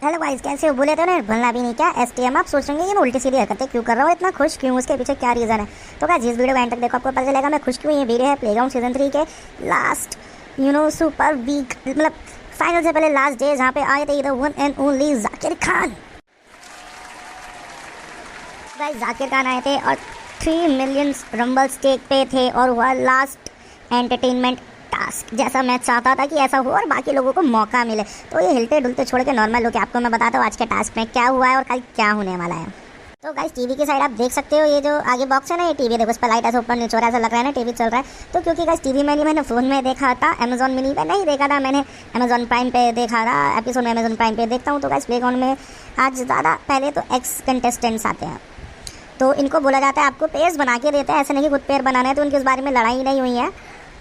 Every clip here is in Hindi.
हेलो गाइस, कैसे हो? बोले तो ना भूलना भी नहीं क्या एसटीएम। आप सोच रहे होंगे ये मैं उल्टी सीधी हरकतें क्यों कर रहा हूँ, इतना खुश क्यों, उसके पीछे क्या रीज़न है। तो गाइस इस वीडियो को एंड तक देखो, आपको पता चलेगा मैं खुश क्यों। ये वीडियो है प्लेग्राउंड सीजन 3 के लास्ट सुपर वीक, मतलब फाइनल से पहले लास्ट डे, जहाँ पे आए थे the one and only Zakir Khan. Guys Zakir Khan आए थे और 3 मिलियन रंबल स्टेक पे थे और वह लास्ट एंटरटेनमेंट टास्क जैसा मैं चाहता था कि ऐसा हो और बाकी लोगों को मौका मिले। तो ये हिलते डुलते छोड़ के नॉर्मल लोग, आपको मैं बताता हूँ आज के टास्क में क्या हुआ है और कल क्या होने वाला है। तो गाइस टीवी की साइड आप देख सकते हो, ये जो आगे बॉक्स है ना, ये टीवी देखो, उस पर लाइट ऐसा ऊपर नीचे हो रहा है, ऐसा लग रहा है ना टीवी चल रहा है। तो क्योंकि गाइस टीवी में नहीं, मैंने फ़ोन में देखा था, अमेजॉन मिनी पे नहीं देखा था, मैंने अमेजॉन प्राइम पे देखा था। एपिसोड में अमेजॉन प्राइम पे देखता हूँ। तो गाइस प्लेग्राउंड में आज ज़्यादा पहले तो एक्स कंटेस्टेंट्स आते हैं, तो इनको बोला जाता है आपको पेयर्स बना के देते हैं, ऐसे नहीं कि खुद पेयर बनाना है। तो उनके इस बारे में लड़ाई नहीं हुई है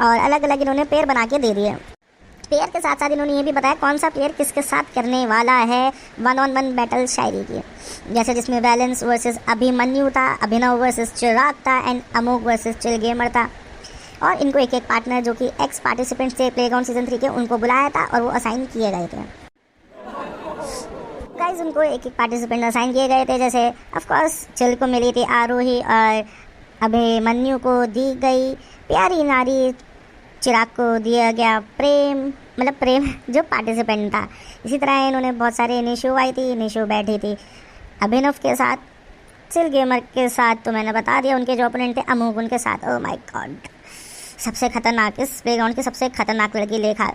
और अलग अलग इन्होंने पेयर बना के दे दिए। पेयर के साथ साथ इन्होंने ये भी बताया कौन सा पेयर किसके साथ करने वाला है। 1-on-1 बैटल शायरी की, जैसे जिसमें वैलेंस वर्सेस अभिमन्यु था, अभिनव वर्सेस चिराग था and Amok versus chill gamer था। और इनको एक एक पार्टनर जो कि एक्स पार्टिसिपेंट्स थे प्लेग्राउंड सीजन 3 के, उनको बुलाया था और वो असाइन किए गए थे। गाइस उनको एक एक पार्टिसिपेंट असाइन किए गए थे, जैसे ऑफकोर्स चिल को मिली थी आरोही और अभिमन्यु को दी गई प्यारी नारी, चिराग को दिया गया प्रेम, मतलब प्रेम जो पार्टिसिपेंट था। इसी तरह इन्होंने बहुत सारे निशु आई थी, निशु बैठी थी अभिनव के साथ, चिल गेमर के साथ तो मैंने बता दिया, उनके जो ओपोनेंट थे अमोक उनके साथ। ओह माय गॉड, सबसे खतरनाक, इस प्लेग्राउंड की सबसे खतरनाक लड़की लेखा।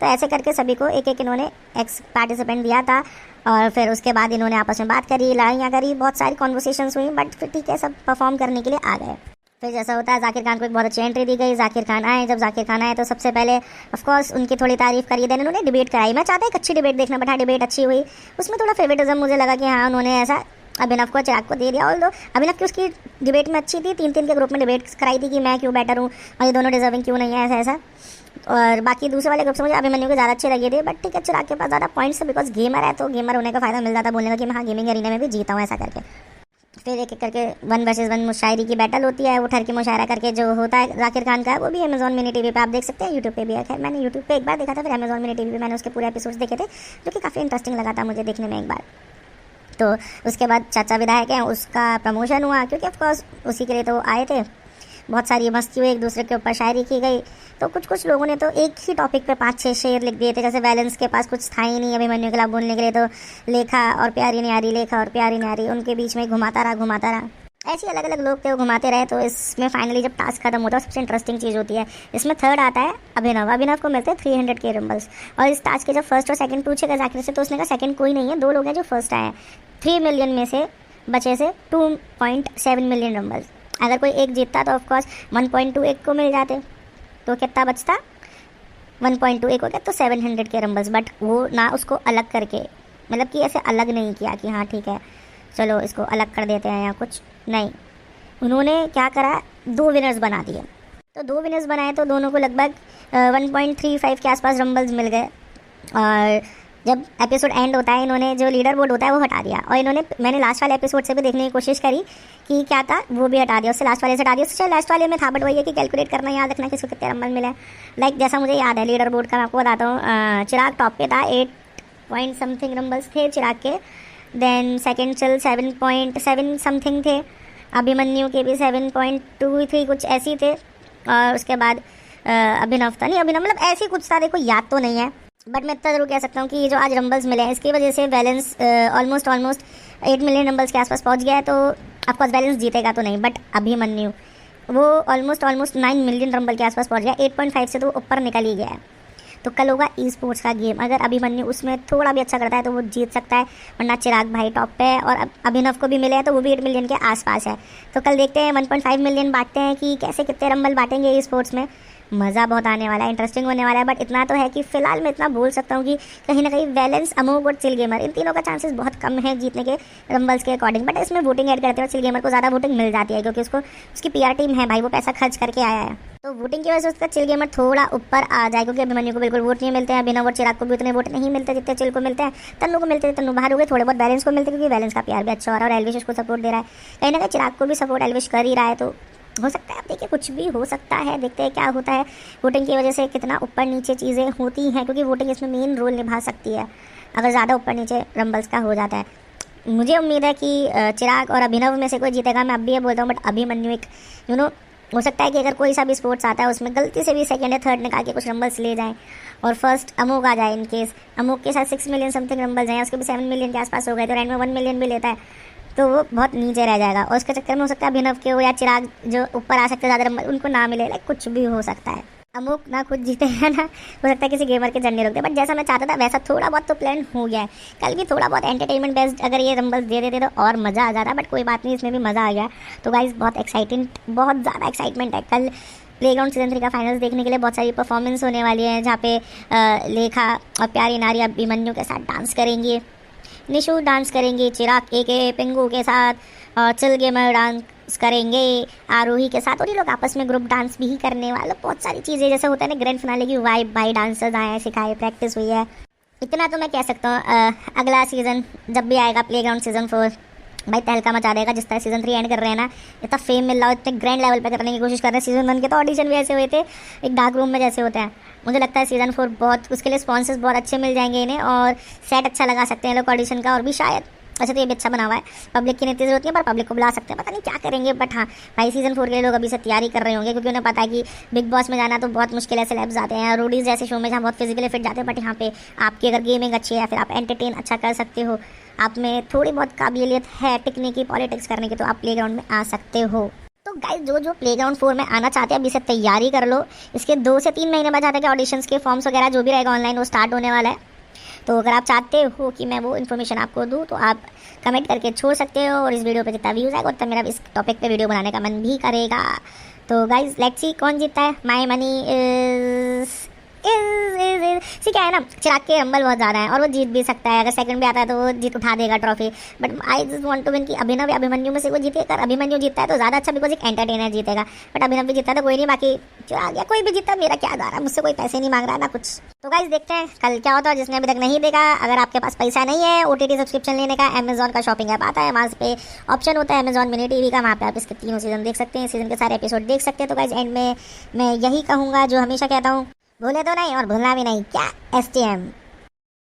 तो ऐसे करके सभी को एक एक इन्होंने एक्स पार्टिसिपेंट दिया था और फिर उसके बाद इन्होंने आपस में बात करी, लड़ाइयाँ करी, बहुत सारी कॉन्वर्सेशंस हुई, बट फिर ठीक है सब परफॉर्म करने के लिए आ गए। फिर जैसा होता है जाकिर खान को एक बहुत अच्छी एंट्री दी गई। जाकिर खान आए, जब जाकिर खान आए तो सबसे पहले ऑफकोर्स उनकी थोड़ी तारीफ करी, देन उन्होंने डिबेट कराई। मैं चाहता एक अच्छी डिबेट देखना, बट हाँ डिबेट अच्छी हुई। उसमें थोड़ा फेवरेटिज्म मुझे लगा कि हाँ उन्होंने ऐसा अभिनव को चिराग को दे दिया। और अभिनव की उसकी डिबेट में अच्छी थी, 3-3 के ग्रुप में डिबेट कराई थी कि मैं क्यों बेटर हूँ और ये दोनों डिजर्विंग क्यों नहीं है, ऐसा ऐसा। और बाकी दूसरे वाले ग्रुप से मुझे अभिमन्यु को ज़्यादा अच्छे लगे थे, बट ठीक है चिराग के पास ज़्यादा पॉइंट्स है, बिकॉज गेमर है तो गेमर होने का फ़ायदा मिल जाता है बोलने का कि मैं हाँ गेमिंग एरिना में भी जीता हूँ, ऐसा करके। फिर एक एक करके 1 वर्सेस 1 मुशायरी की बैटल होती है, वो ठर के मुशायरा करके जो होता है जाकिर खान का, वो भी अमेजॉन मिनी टीवी पे आप देख सकते हैं, यूट्यूब पे भी है। खैर मैंने यूट्यूब पे एक बार देखा था, फिर अमेजॉन मिनी टीवी पे मैंने उसके पूरे एपिसोड्स देखे थे, जो कि काफ़ी इंटरेस्टिंग लगा था मुझे देखने में एक बार। तो उसके बाद चाचा विधायक हैं, उसका प्रमोशन हुआ, क्योंकि ऑफकोर्स उसी के लिए तो आए थे। बहुत सारी मस्ती हुई, एक दूसरे के ऊपर शायरी की गई। तो कुछ लोगों ने तो एक ही टॉपिक पे 5-6 शेर लिख दिए थे, जैसे बैलेंस के पास कुछ था ही नहीं अभिमन्यु के खिलाफ बोलने के लिए, तो लेखा और प्यारी न्यारी, लेखा और प्यारी न्यारी, उनके बीच में घुमाता रहा। ऐसे अलग अलग लोग थे, वो घुमाते रहे। तो इसमें फाइनली जब टास्क खत्म होता है, सबसे इंटरेस्टिंग चीज़ होती है, इसमें थर्ड आता है अभिनव को मिलते हैं 300 के रंबल्स। और इस टास्क के जब फर्स्ट और सेकंड पूछेगा जाकिर से, तो उसने कहा सेकंड कोई नहीं है, 2 लोग हैं जो फर्स्ट आए हैं। 3 मिलियन में से बचे से 2.7 मिलियन रंबल्स। अगर कोई एक जीतता तो ऑफकोर्स 1.2 एक को मिल जाते, तो कितना बचता, 1.2 एक हो गया, तो 700 के रंबल्स। बट वो ना उसको अलग करके, मतलब कि ऐसे अलग नहीं किया कि हाँ ठीक है चलो इसको अलग कर देते हैं या कुछ नहीं, उन्होंने क्या करा, 2 विनर्स बना दिए। तो 2 विनर्स बनाए तो दोनों को लगभग 1.35 के आसपास रंबल्स मिल गए। और जब एपिसोड एंड होता है, इन्होंने जो लीडर बोर्ड होता है वो हटा दिया, और इन्होंने, मैंने लास्ट वाले एपिसोड से भी देखने की कोशिश करी कि क्या था, वो भी हटा दिया, उससे लास्ट वाले से हटा दिया। उससे लास्ट वाले में था, बट वही है कि कैलकुलेट करना, याद रखना किसको कितने रंबल मिले। लाइक जैसा मुझे याद है लीडर बोर्ड का, मैं आपको बताता हूँ, चिराग टॉप पे था, 8 पॉइंट समथिंग रंबल्स थे चिराग के। देन सेकेंड चल 7.7 समथिंग थे, अभिमन्यु के भी 7.23 कुछ ऐसी थे। और उसके बाद अभिनव था, नहीं अभिनव मतलब ऐसी कुछ था, देखो याद तो नहीं है, बट मैं इतना ज़रूर कह सकता हूँ कि ये जो आज रंबल्स मिले हैं, इसकी वजह से बैलेंस ऑलमोस्ट 8 मिलियन रंबल्स के आसपास पहुँच गया है। तो ऑफकोर्स बैलेंस जीतेगा तो नहीं, बट अभिमन्यु वो ऑलमोस्ट 9 मिलियन रंबल के आसपास पहुँच गया, 8.5 से तो ऊपर निकल ही गया है। तो कल होगा ई स्पोर्ट्स का गेम, अगर अभिमन्यु उसमें थोड़ा भी अच्छा करता है तो वो जीत सकता है, वरना चिराग भाई टॉप पे है और अभिनव को भी मिले हैं तो वो भी 8 मिलियन के आसपास है। तो कल देखते हैं 1.5 मिलियन बांटते हैं कि कैसे कितने रंबल बांटेंगे ई स्पोर्ट्स में। मज़ा बहुत आने वाला है, इंटरेस्टिंग होने वाला है। बट इतना तो है कि फिलहाल मैं इतना बोल सकता हूँ कि कहीं ना कहीं वैलेंस, अमोक और चिल गेमर, इन तीनों का चांसेस बहुत कम है जीतने के रंबल्स के अकॉर्डिंग। बट इसमें वोटिंग ऐड करते हैं और चिल गेमर को ज़्यादा वोटिंग मिल जाती है, क्योंकि उसको उसकी PR टीम है भाई, वो पैसा खर्च करके आया है। तो वोटिंग की वजह से उसका चिल गेमर थोड़ा ऊपर आ जाए, क्योंकि अभिमन्यु को बिल्कुल वोट नहीं मिलते हैं, अभिनव और चिराग को भी उतने वोट नहीं मिलते जितने चिल को मिलते हैं। तन्नू को मिलते थे, तन्नू बाहर हो गए, थोड़े बहुत बैलेंस को मिलते, क्योंकि बैलेंस का PR भी अच्छा हो रहा है और एलविश उसको सपोर्ट दे रहा है। कहीं ना कहीं चिराग को भी सपोर्ट एलविश कर ही रहा है, तो हो सकता है, आप देखिए कुछ भी हो सकता है, देखते हैं क्या होता है। वोटिंग की वजह से कितना ऊपर नीचे चीज़ें होती हैं, क्योंकि वोटिंग इसमें मेन रोल निभा सकती है। अगर ज़्यादा ऊपर नीचे रंबल्स का हो जाता है। मुझे उम्मीद है कि चिराग और अभिनव में से कोई जीतेगा। मैं अब भी ये बोलता हूँ, बट अभिमन्यु एक हो सकता है कि अगर कोई सा भी स्पोर्ट्स आता है उसमें गलती से भी सेकंड या थर्ड निकाल के कुछ रंबल्स ले जाए और फर्स्ट अमोक आ जाए। इन केस अमोक के साथ 6 मिलियन समथिंग रंबल्स हैं, उसके भी 7 मिलियन के आसपास हो गए, तो एंड में 1 मिलियन भी लेता है तो वो बहुत नीचे रह जाएगा और उसके चक्कर में हो सकता है अभिनव के हो या चिराग जो ऊपर आ सकते हैं ज़्यादा रंबल उनको ना मिले। लाइक कुछ भी हो सकता है। अमोक ना खुद जीते हैं ना हो सकता है किसी गेमर के जर्नी रोकते, बट जैसा मैं चाहता था वैसा थोड़ा बहुत तो प्लान हो गया है। कल भी थोड़ा बहुत एंटरटेनमेंट बेस्ड अगर ये रंबल्स दे देते तो और मज़ा आ जाता, बट कोई बात नहीं, इसमें भी मज़ा आ गया। तो गाइस बहुत एक्साइटिंग, बहुत ज़्यादा एक्साइटमेंट है। कल प्लेग्राउंड सीजन 3 का फाइनल्स देखने के लिए बहुत सारी परफॉर्मेंस होने वाली है, जहाँ पे लेखा और प्यारी नारी अभिमन्यु के साथ डांस करेंगी, निशु डांस करेंगी, चिराग के पिंगू के साथ, चिल गेमर डांस करेंगे आरोही के साथ, और ये लोग आपस में ग्रुप डांस भी करने वाले। बहुत सारी चीज़ें जैसे होता है ना ग्रैंड फिनाले की वाइब, भाई डांसर्स आए हैं, सिखाए, प्रैक्टिस हुई है। इतना तो मैं कह सकता हूँ, अगला सीज़न जब भी आएगा प्लेग्राउंड सीजन 4 भाई तहलका मचा देगा। जिस तरह सीजन 3 एंड कर रहे हैं ना, इतना फेम मिल रहा है, इतने ग्रैंड लेवल पे करने की कोशिश कर रहे हैं। सीजन 1 के तो ऑडिशन भी ऐसे हुए थे, एक डार्क रूम में जैसे होते हैं। मुझे लगता है सीजन 4 बहुत उसके लिए स्पॉन्सर्स बहुत अच्छे मिल जाएंगे इन्हें, और सेट अच्छा लगा सकते हैं लोग ऑडिशन का। और भी शायद अच्छा तो ये भी अच्छा बना हुआ है, पब्लिक की नीति जरूरत है पर पब्लिक को बुला सकते हैं, पता नहीं क्या करेंगे। बट हाँ भाई सीजन 4 के लिए लोग अभी से तैयारी कर रहे होंगे, क्योंकि उन्हें पता है कि बिग बॉस में जाना तो बहुत मुश्किल है। सेलेब्स आते हैं, रोडीज जैसे शो में जहाँ बहुत फिजिकली फिट जाते हैं, बट यहाँ पे आपकी अगर गेमिंग अच्छी है, फिर आप एंटरटेन अच्छा कर सकते हो, आप में थोड़ी बहुत काबिलियत है टिकने की, पॉलिटिक्स करने की, तो आप प्लेग्राउंड में आ सकते हो। तो गाइस जो प्लेग्राउंड 4 में आना चाहते हैं अभी से तैयारी कर लो। इसके 2 से 3 महीने बाद जहाँ तक ऑडिशंस के फॉर्म्स वगैरह जो भी रहेगा ऑनलाइन वो स्टार्ट होने वाला है। तो अगर आप चाहते हो कि मैं वो इन्फॉर्मेशन आपको दूँ तो आप कमेंट करके छोड़ सकते हो, और इस वीडियो पे जितना व्यूज़ आएगा उतना मेरा इस टॉपिक पे वीडियो बनाने का मन भी करेगा। तो गाइज लेट्स सी कौन जीतता है। माय मनी सी क्या है ना, चिराग के रंबल बहुत ज़्यादा है और वो जीत भी सकता है। अगर सेकंड भी आता है तो वो जीत उठा देगा trophy, but I just want to win कि अभिनव या अभिमन्यु में से वो जीते। अगर अभिमन्यु जीतता है तो ज़्यादा अच्छा, बिकॉज एक एंटरटेनर जीतेगा, बट अभिनव भी जीतता है तो कोई नहीं, बाकी चिराग या कोई भी जीतता मेरा क्या जा रहा है, मुझसे कोई पैसे नहीं मांग रहा ना कुछ। तो गाइस देखते हैं कल क्या होता है। जिसने अभी तक नहीं देखा, अगर आपके पास पैसा नहीं है OTT सब्सक्रिप्शन लेने का, अमेजॉन का शॉपिंग ऐप आता है, वहाँ पे ऑप्शन होता है अमेजॉन मिनी टीवी का, वहाँ पे आप इसके 3 सीजन देख सकते हैं, सीजन के सारे एपिसोड देख सकते हैं। तो गाइस एंड में मैं यही कहूँगा जो हमेशा कहता हूँ, भूले तो नहीं और भूलना भी नहीं, क्या STM।